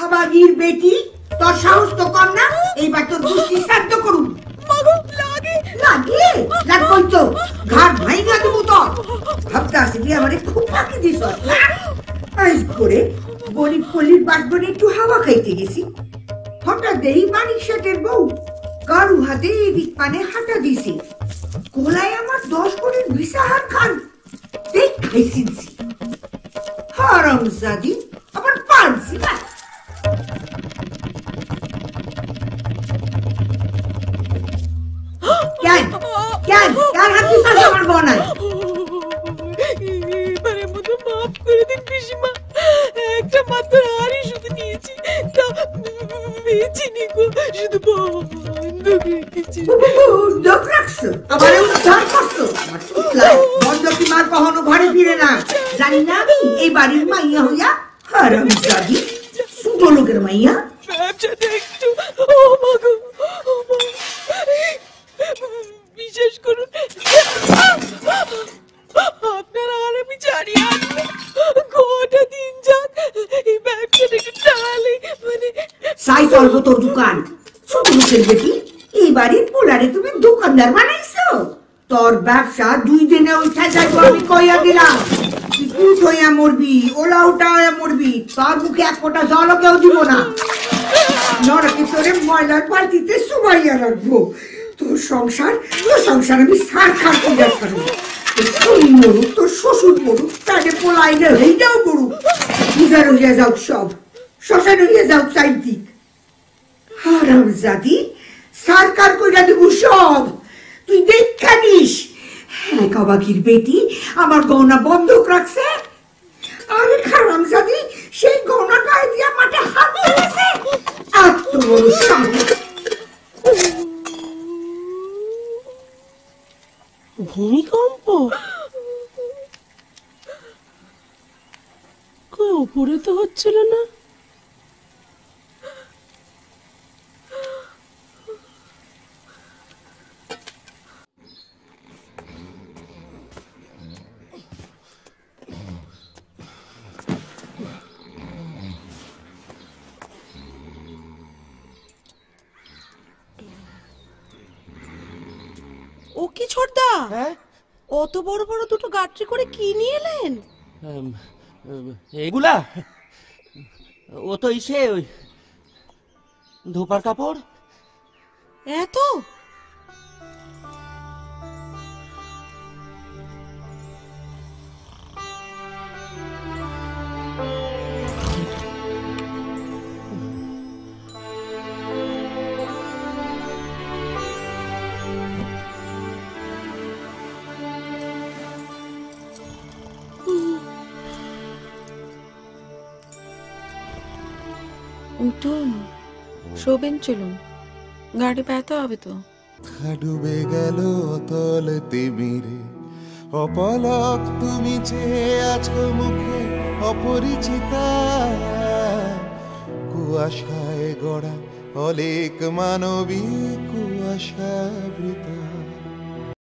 হাবাগির বেটি, তোর সাহস তো কম না, এইবার তোর দুষ্টি শ্রাদ্ধ করুন। লাগে লাগে লাগবই তো, ঘাট ভাইঙ্গা দেবো তোর। ভাবতে আসবি আমারে খুব ফাঁকি দিস না। আজ করে গরিব কলির বাসবনে একটু হাওয়া খাইতে গেছি, হঠাৎ দেই মানিক শেঠের বউ কারু হাতে এদিক পানে হাঁটা দিছে। কোলায় আমার 10 কোটির ভিসা হাত খান দেখ খাইছি। হারামজাদি আবার পারছি না। কেন কেন কার হাত দিছ আমার বনায়? এবারে মতো মাফ করে দিন পিসিমা, একটা মাত্র হাড়ি শুধু নিয়েছি, তা বেচিনি গো, শুধু বন্ধক রেখেছি। বন্ধক রাখছো, আবার উদ্ধার করছো? বন্ধকি মার কখনো ঘরে ফিরে না, জানি না আমি এই বাড়ির মাইয়া হইয়া? হারামজাদি ছোট লোকের মাইয়া। ব্যবসাটা একটু ও মা গো, ও মা, বিশেষ করুন আপনার আর আমি ছাড়িয়ে আনবো, গোটা দিন যাক এই ব্যবসাটা একটু টালে মানে সাই চলবো তোর দোকান। ছোট লোকের বেটি, এই বাড়ির পোলারে তুমি দোকানদার বানাইছো? তোর ব্যবসা 2 দিনে উঠা যাইবো আমি কইয়া দিলাম। তুই হইয়া মরবি, ওলা উঠা হইয়া মরবি, তোর মুখে এক ফোঁটা জলও কেউ দিব না। নরকে তোরে ময়লার বালতিতে চুবাইয়া রাখবো। তোর সংসার আমি সার খার কইরা ছাড়বো। তুই মরুক, তোর শ্বশুর মরুক, তাকে পোলাইলে হইটাও মরুক, উজার হইয়া যাও, সব শ্মশান হইয়া যাও চাইদিক। হারামজাদি সরকার কইরা দিব সব, তুই দেখা নিস। হ্যাঁ কাবাগির বেটি আমার গহনা বন্ধক রাখছে, আরে হারামজাদি সেই গহনা গায়ে দিয়া মাঠে হাত ফেলেছে। এত বড় সাহস! ভূমিকম্প কই উপরে তো হচ্ছিল না। ও কি ছোটদা, অত বড় বড় দুটো গাট্রি করে কি নিয়ে এলেন? এগুলা ও তো ইসে ওই ধোপার কাপড়। এত উঠুন, শোবেন, চলুন, গাড়ি ব্যথা হবে তো। ডুবে গেল অতল তিমিরে, অপলক তুমি চেয়ে আছো মুখে অপরিচিতা। কুয়াশায় গড়া অলেক মানবী কুয়াশাবৃত